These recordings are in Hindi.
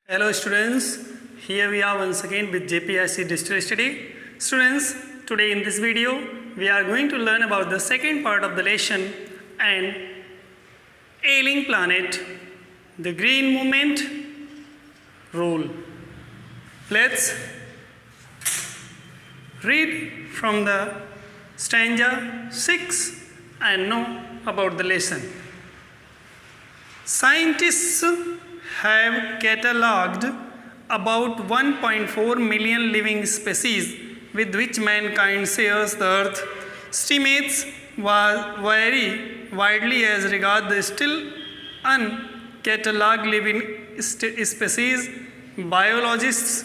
Hello students, here we are once again with JPIC Digital Study. Students, today in this video we are going to learn about the second part of the lesson and ailing planet, the green movement rule. Let's read from the stanza 6 and know about the lesson. Scientists have catalogued about 1.4 million living species with which mankind shares the earth. Estimates vary widely as regards the still uncatalogued living species. Biologists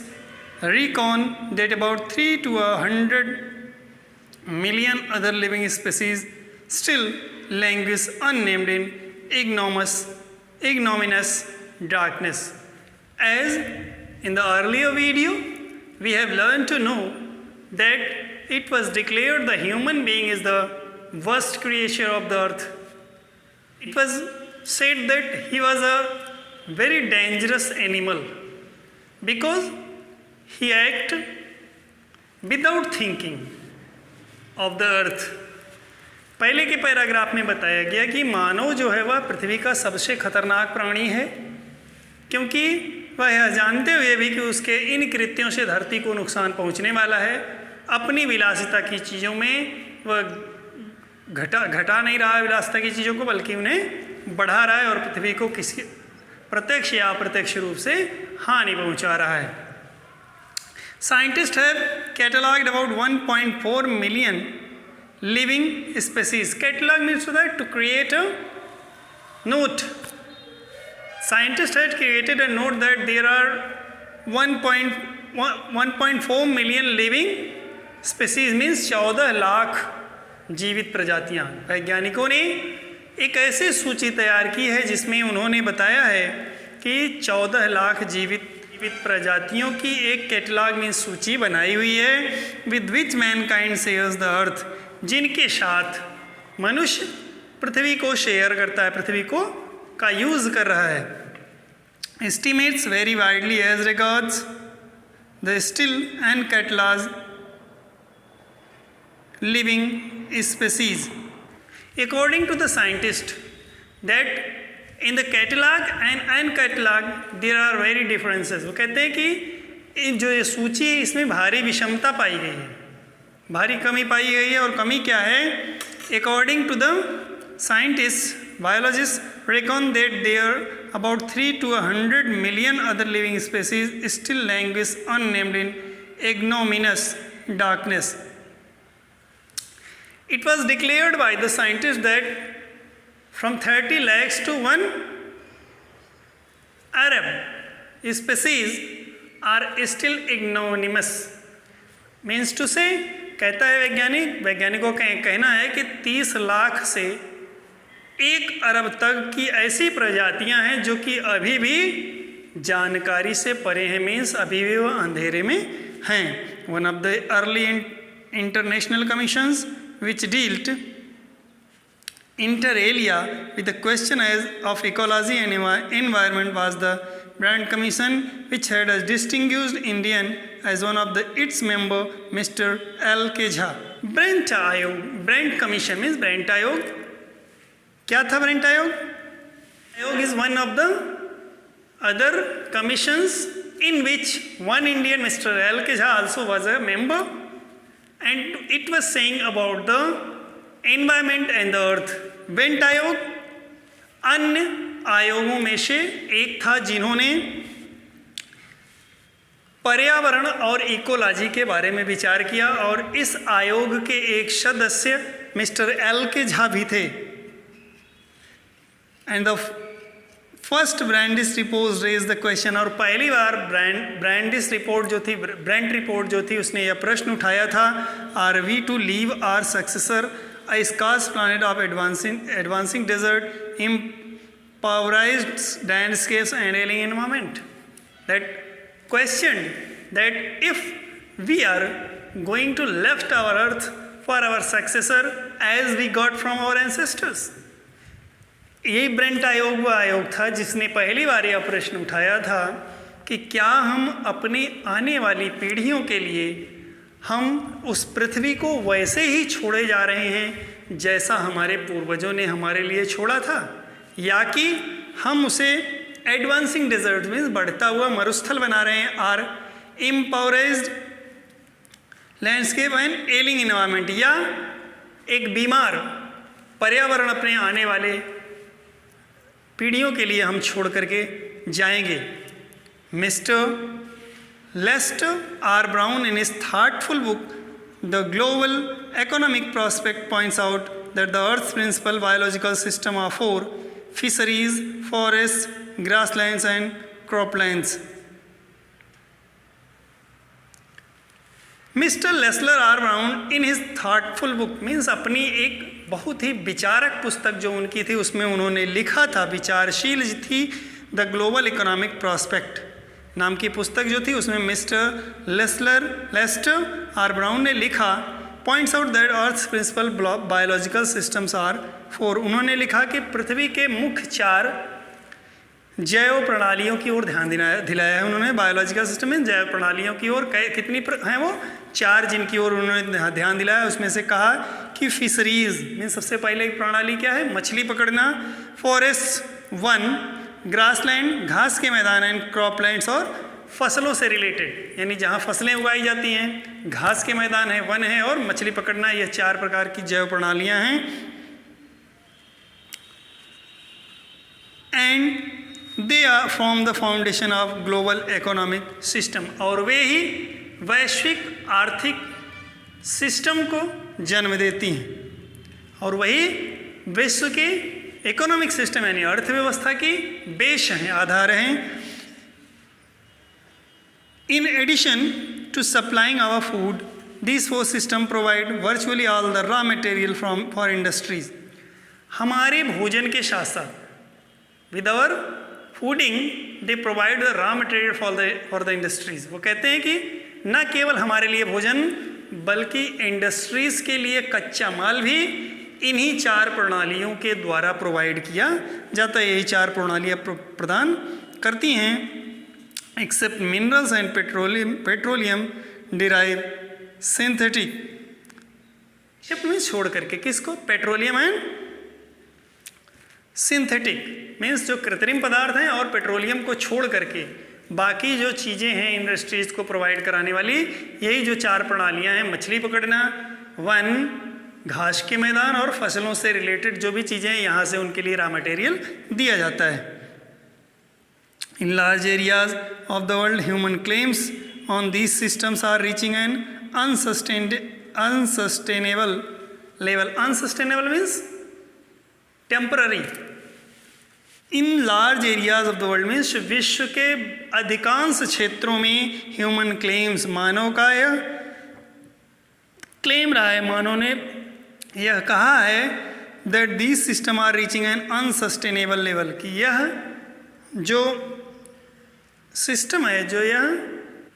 reckon that about 3 to 100 million other living species still languish unnamed in ignominious darkness. As in the earlier video, we have learned to know that it was declared the human being is the worst creature of the earth. It was said that he was a very dangerous animal because he acted without thinking of the earth. पहले के पैराग्राफ में बताया गया कि मानव जो है वह पृथ्वी का सबसे खतरनाक प्राणी है, क्योंकि वह यह जानते हुए भी कि उसके इन कृत्यों से धरती को नुकसान पहुंचने वाला है, अपनी विलासिता की चीज़ों में वह घटा नहीं रहा है विलासिता की चीज़ों को, बल्कि उन्हें बढ़ा रहा है और पृथ्वी को किसी प्रत्यक्ष या अप्रत्यक्ष रूप से हानि पहुंचा रहा है. Scientist have catalogued about 1.4 million living species. Catalog means that to create a note. Scientists had created a note that there are 1.4 million living species means 14 lakh जीवित प्रजातियां. वैज्ञानिकों ने एक ऐसी सूची तैयार की है जिसमें उन्होंने बताया है कि 14 लाख जीवित प्रजातियों की एक कैटलॉग में सूची बनाई हुई है, with which Mankind shares the earth, जिनके साथ मनुष्य पृथ्वी को शेयर करता है, पृथ्वी को का यूज़ कर रहा है. Estimates very widely as regards the still and catalogue living species. According to the scientist that in the catalogue and uncatalogue there are very differences. वो कहते हैं कि जो ये सूची है इसमें भारी विषमता पाई गई है, भारी कमी पाई गई है. और कमी क्या है? According to the scientist, biologist reckon that there about 3 to 100 million other living species still languish unnamed in ignominious darkness. It was declared by the scientists that from 30 lakhs to 1 Arab species are still ignominious. Means to say, कहता है वैज्ञानिकों का कहना है कि 30 लाख से 1 अरब तक की ऐसी प्रजातियां हैं जो कि अभी भी जानकारी से परे हैं, मीन्स अभी भी वह अंधेरे में हैं. One of the early international commissions which dealt inter alia with the question of ecology and environment was the Brand Commission, which had a distinguished Indian as one of its member, Mr. L.K. Jha. Brand Commission means Brand Ayog. क्या था Brand Ayog? Ayog is one of the other commissions in which one Indian, Mr. L.K. Jha, also was a member, and it was saying about the environment and the earth. Brand Ayog अन्य आयोगों में से एक था जिन्होंने पर्यावरण और इकोलॉजी के बारे में विचार किया, और इस आयोग के एक सदस्य मिस्टर L.K. झा भी थे. And the first Brandt's report raise the question, और पहली बार ब्रांडिस रिपोर्ट जो थी, ब्रांड रिपोर्ट जो थी, उसने यह प्रश्न उठाया था, are we to leave our successor a scarce planet of advancing desert, impoverished landscapes and alien environment. That questioned that if we are going to left our earth for our successor as we got from our ancestors. यही ब्रेंट आयोग वो आयोग था जिसने पहली बार यह प्रश्न उठाया था कि क्या हम अपनी आने वाली पीढ़ियों के लिए हम उस पृथ्वी को वैसे ही छोड़े जा रहे हैं जैसा हमारे पूर्वजों ने हमारे लिए छोड़ा था, या कि हम उसे एडवांसिंग डेजर्ट में बढ़ता हुआ मरुस्थल बना रहे हैं, आर इम्पावराइज्ड लैंडस्केप एंड एलिंग इन्वायरमेंट, या एक बीमार पर्यावरण अपने आने वाले पीढ़ियों के लिए हम छोड़ करके जाएंगे। Mister Lester R. Brown in his thoughtful book, The Global Economic Prospect, points out that the Earth's principal biological system are four: fisheries, forests, grasslands and croplands. Mr. Lester R. Brown in his thoughtful book means अपनी एक बहुत ही विचारक पुस्तक जो उनकी थी उसमें उन्होंने लिखा था, विचारशील थी, द ग्लोबल इकोनॉमिक प्रॉस्पेक्ट नाम की पुस्तक जो थी, उसमें मिस्टर लेस्टर आर ब्राउन ने लिखा, points out that earth's principal biological systems are four. उन्होंने लिखा कि पृथ्वी के मुख्य 4 जैव प्रणालियों की ओर ध्यान दिलाया है उन्होंने। बायोलॉजिकल सिस्टम में जैव प्रणालियों की ओर कितनी हैं वो 4 जिनकी ओर उन्होंने ध्यान दिलाया। उसमें से कहा कि फिशरीज में सबसे पहले प्रणाली क्या है, मछली पकड़ना, फॉरेस्ट वन, ग्रासलैंड घास के मैदान एंड क्रॉपलैंड्स और फसलों से रिलेटेड, यानी जहाँ फसलें उगाई जाती हैं, घास के मैदान है, वन है और मछली पकड़ना, ये 4 प्रकार की जैव प्रणालियाँ हैं। And they are form the foundation of global economic system, और वे ही वैश्विक आर्थिक सिस्टम को जन्म देती हैं और वही विश्व के इकोनॉमिक सिस्टम यानी अर्थव्यवस्था की बेस हैं, आधार हैं। In addition to supplying our food, this 4 system provide virtually all the raw material for industries. हमारे भोजन के साथ साथ with our fooding they provide the raw material for the industries. वो कहते हैं कि न केवल हमारे लिए भोजन बल्कि इंडस्ट्रीज के लिए कच्चा माल भी इन्हीं 4 प्रणालियों के द्वारा प्रोवाइड किया जाता है। यही 4 प्रणालियाँ प्रदान करती हैं। Except minerals and petroleum derive synthetic, छोड़ करके किसको, पेट्रोलियम एंड सिंथेटिक मीन्स जो कृत्रिम पदार्थ हैं और पेट्रोलियम को छोड़ करके बाकी जो चीज़ें हैं इंडस्ट्रीज को प्रोवाइड कराने वाली, यही जो 4 प्रणालियाँ हैं, मछली पकड़ना, वन, घास के मैदान और फसलों से रिलेटेड जो भी चीज़ें हैं, यहाँ से उनके लिए रॉ मटेरियल दिया जाता है। In large areas of the world human claims on these systems are reaching an unsustainable level. Unsustainable means temporary. In large areas of the world means विश्व के अधिकांश क्षेत्रों में ह्यूमन क्लेम्स, मानव का यह क्लेम रहा है, मानव ने यह कहा है that this system are reaching an unsustainable level, कि यह जो सिस्टम है, जो यह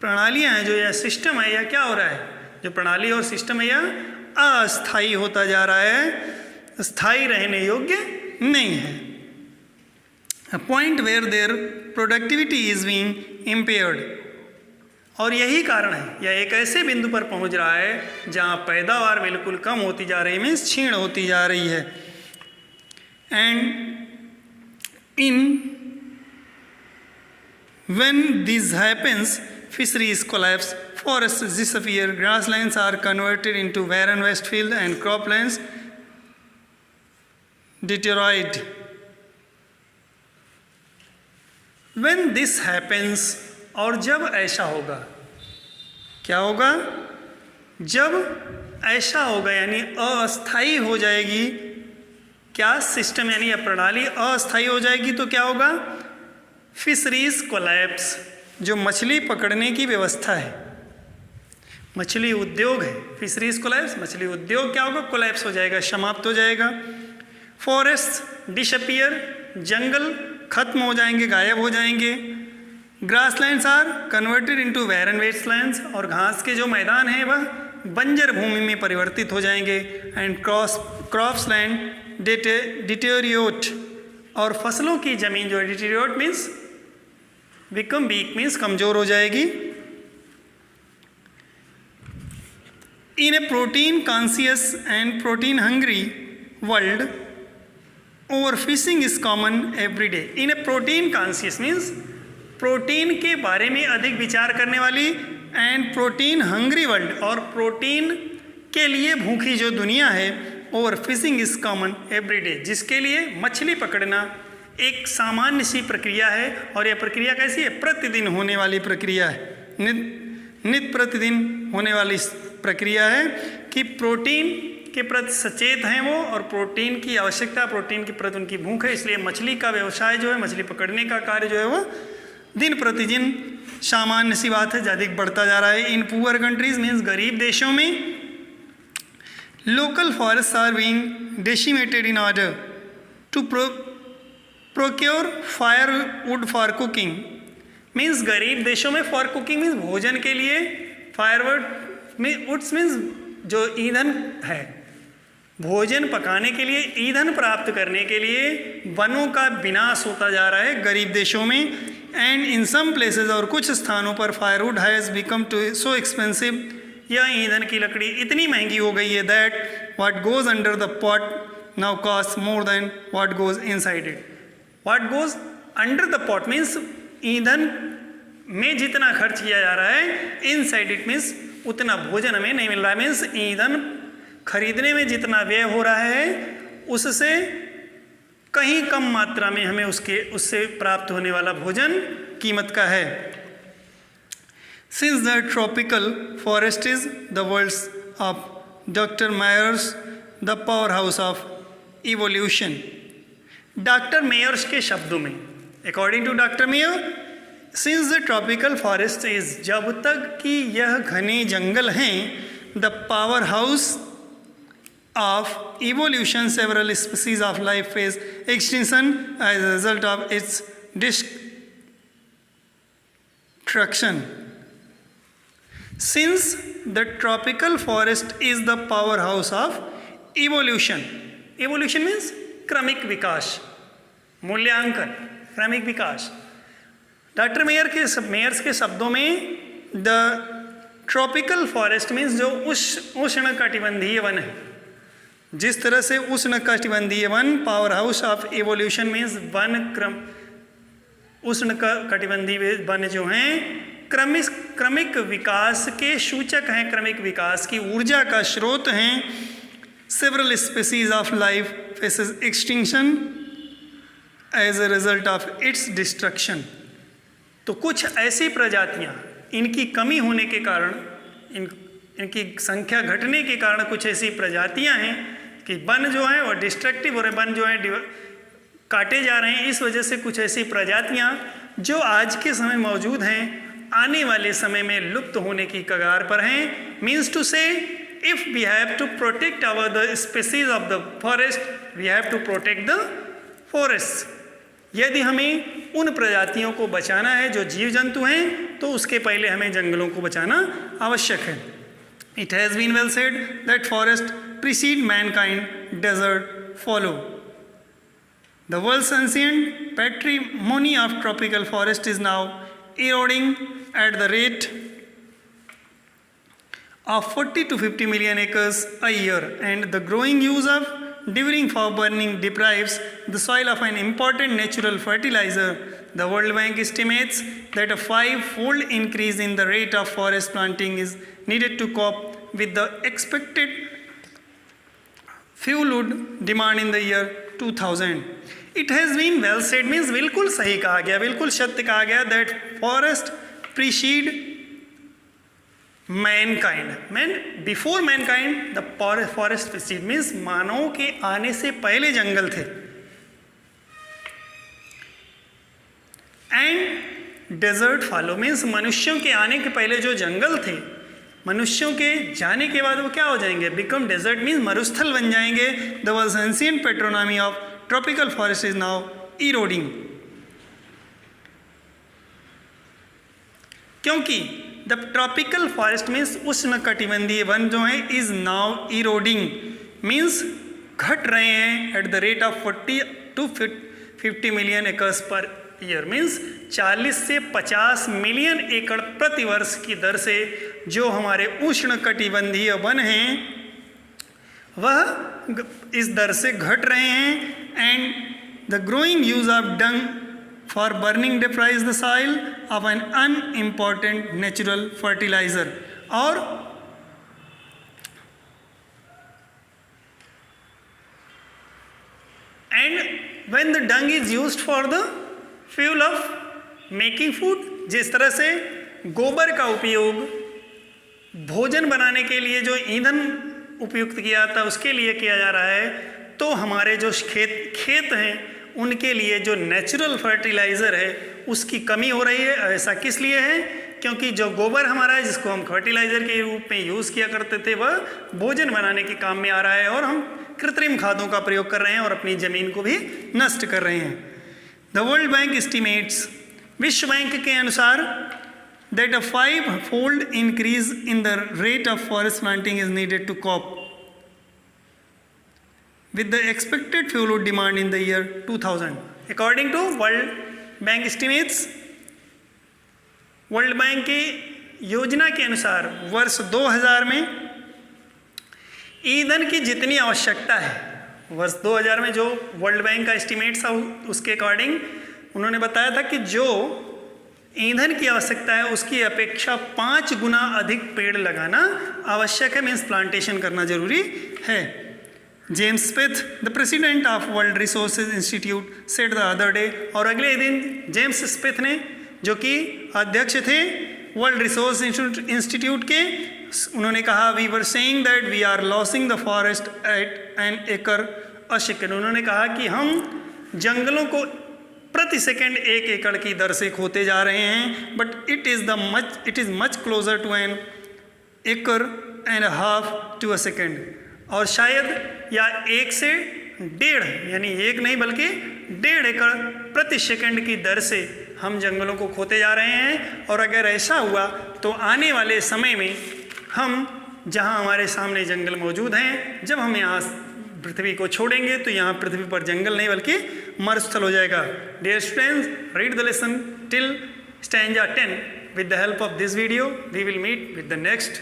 प्रणालियाँ हैं, जो यह सिस्टम है, यह क्या हो रहा है, जो प्रणाली और सिस्टम है यह अस्थायी होता जा रहा है, स्थायी रहने योग्य नहीं है। A point where their productivity is being impaired, और यही कारण है, यह एक ऐसे बिंदु पर पहुंच रहा है जहां पैदावार बिल्कुल कम होती जा रही है, मीन्स क्षीण होती जा रही है। And in when this happens, fisheries collapse, forests disappear, grasslands are converted into barren wastefield and croplands deteriorate. When this happens, और जब ऐसा होगा, क्या होगा, जब ऐसा होगा यानी अस्थायी हो जाएगी, क्या सिस्टम यानी यह प्रणाली अस्थायी हो जाएगी तो क्या होगा, फिशरीज कोलैप्स, जो मछली पकड़ने की व्यवस्था है, मछली उद्योग है, फिशरीज कोलैप्स, मछली उद्योग क्या होगा, कोलैप्स हो जाएगा, समाप्त हो जाएगा। फॉरेस्ट डिसअपियर, जंगल खत्म हो जाएंगे, गायब हो जाएंगे। Grasslands are converted into baron wastelands, और घास के जो मैदान हैं वह बंजर भूमि में परिवर्तित हो जाएंगे। एंड क्रॉप्स लैंड डिटेरियोट, और फसलों की ज़मीन जो deteriorate means become weak means कमज़ोर हो जाएगी। In a protein conscious and protein hungry world over fishing is common every day. In a protein conscious means protein के बारे में अधिक विचार करने वाली, एंड प्रोटीन हंग्री वर्ल्ड, और प्रोटीन के लिए भूखी जो दुनिया है, over fishing is common every day, जिसके लिए मछली पकड़ना एक सामान्य सी प्रक्रिया है। और यह प्रक्रिया कैसी है? प्रतिदिन होने वाली प्रक्रिया है, नित्य प्रतिदिन होने वाली प्रक्रिया है कि प्रोटीन के प्रति सचेत हैं वो, और प्रोटीन की आवश्यकता, प्रोटीन के प्रति उनकी भूख है। इसलिए मछली का व्यवसाय जो है, मछली पकड़ने का कार्य जो है वो दिन प्रतिदिन सामान्य सी बात है, अधिक बढ़ता जा रहा है। इन पुअर कंट्रीज मीन्स गरीब देशों में local forest are being decimated in order to procure firewood for cooking. Means गरीब देशों में फॉर कुकिंग मीन्स भोजन के लिए, फायरवुड वुड्स मीन्स जो ईंधन है, भोजन पकाने के लिए ईंधन प्राप्त करने के लिए वनों का विनाश होता जा रहा है गरीब देशों में। एंड इन सम प्लेसेस, और कुछ स्थानों पर firewood has become to so expensive, यह ईंधन की लकड़ी इतनी महंगी हो गई है that what goes under the pot now cost more than what goes inside it. What goes under the pot means ईंधन में जितना खर्च किया जा रहा है, इनसाइड इट मीन्स उतना भोजन हमें नहीं मिल रहा है। मीन्स ईंधन खरीदने में जितना व्यय हो रहा है उससे कहीं कम मात्रा में हमें उससे प्राप्त होने वाला भोजन कीमत का है। Since the tropical forest is the world's of doctor Myers the power house of evolution. Doctor Myers के शब्दों में, according to doctor Myer, since the tropical forest is, जब तक कि यह घने जंगल हैं, the power house of evolution, several species of life face extinction as a result of its destruction. Since the tropical forest is the powerhouse of evolution, evolution means क्रमिक विकास, मूल्यांकन, क्रमिक विकास। डॉक्टर मेयर्स के शब्दों में द ट्रॉपिकल फॉरेस्ट मीन्स जो उष्ण कटिबंधीय वन है, जिस तरह से उष्ण कटिबंधीय one power house of evolution means one क्रम, उष्ण कटिबंधीय वन जो हैं क्रमिक विकास के सूचक हैं, क्रमिक विकास की ऊर्जा का स्रोत हैं। Several species of life faces extinction as a result of its destruction. तो कुछ ऐसी प्रजातियां, इनकी कमी होने के कारण, इनकी संख्या घटने के कारण कुछ ऐसी प्रजातियां हैं कि वन जो है वो डिस्ट्रक्टिव हो रहे, वन जो है काटे जा रहे हैं। इस वजह से कुछ ऐसी प्रजातियां जो आज के समय मौजूद हैं, आने वाले समय में लुप्त होने की कगार पर हैं। Means to say if we have to protect our the species of the forest, we have to protect the forest. यदि हमें उन प्रजातियों को बचाना है जो जीव जंतु हैं, तो उसके पहले हमें जंगलों को बचाना आवश्यक है। It has been well said that forest precede mankind, desert follow. The world's ancient patrimony of tropical forest is now eroding at the rate of 40 to 50 million acres a year, and the growing use of devouring for burning deprives the soil of an important natural fertilizer. The World Bank estimates that a 5-fold increase in the rate of forest planting is needed to cope with the expected fuel demand in the year 2000. It has been well said means बिल्कुल सही कहा गया, बिल्कुल सत्य कहा गया that forest precede mankind. Before mankind, the forest precede means मानव के आने से पहले जंगल थे। एंड डेजर्ट फॉलो मीन्स मनुष्यों के आने के पहले जो जंगल थे, मनुष्यों के जाने के बाद वो क्या हो जाएंगे? बिकम डेजर्ट मीन्स मरुस्थल बन जाएंगे। The world's ancient patrimony of tropical forest is now eroding. क्योंकि द ट्रॉपिकल फॉरेस्ट मीन्स उष्ण कटिबंधीय वन जो है इज नाउ इरोडिंग मीन्स घट रहे हैं at the rate of 40 to 50 million acres per year, means 40 से 50 मिलियन एकड़ प्रति वर्ष की दर से जो हमारे उष्ण कटिबंधीय वन हैं वह इस दर से घट रहे हैं। And the growing use of dung for burning deprives the soil of an unimportant natural fertiliser. और and when the dung is used for the fuel of making food, जिस तरह से गोबर का उपयोग भोजन बनाने के लिए जो ईंधन उपयुक्त किया जाता है उसके लिए किया जा रहा है, तो हमारे जो खेत हैं उनके लिए जो नेचुरल फर्टिलाइज़र है उसकी कमी हो रही है। ऐसा किस लिए है? क्योंकि जो गोबर हमारा है जिसको हम फर्टिलाइज़र के रूप में यूज़ किया करते थे वह भोजन बनाने के काम में आ रहा है और हम कृत्रिम खादों का प्रयोग कर रहे हैं और अपनी ज़मीन को भी नष्ट कर रहे हैं। द वर्ल्ड बैंक एस्टिमेट्स, विश्व बैंक के अनुसार that a 5-fold increase in the rate of forest planting is needed to cope with the expected fuel wood demand in the year 2000. According to World Bank estimates, world bank की योजना के अनुसार वर्ष 2000 में ईंधन की जितनी आवश्यकता है, वर्ष 2000 में जो वर्ल्ड बैंक का एस्टिमेट था उसके अकॉर्डिंग उन्होंने बताया था कि जो ईंधन की आवश्यकता है उसकी अपेक्षा 5 गुना अधिक पेड़ लगाना आवश्यक है, मीन्स प्लांटेशन करना जरूरी है। James Smith, the president of world resources institute, said the other day, और अगले दिन जेम्स स्मिथ ने जो कि अध्यक्ष थे वर्ल्ड रिसोर्स इंस्टीट्यूट के, उन्होंने कहा we were saying that we are losing the forest at an acre a second. उन्होंने कहा कि हम जंगलों को प्रति सेकेंड 1 एकड़ की दर से खोते जा रहे हैं, but it is much closer to an acre and half to a second. और शायद या 1 से 1.5 यानी 1 नहीं बल्कि 1.5 एकड़ प्रति सेकेंड की दर से हम जंगलों को खोते जा रहे हैं। और अगर ऐसा हुआ तो आने वाले समय में हम जहां हमारे सामने जंगल मौजूद हैं, जब हम यहाँ पृथ्वी को छोड़ेंगे तो यहाँ पृथ्वी पर जंगल नहीं बल्कि मरुस्थल हो जाएगा। Dear students, read the lesson till stanza 10 with the help of this video. We will meet with the next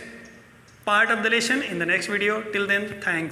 part of the lesson in the next video. Till then, thanks.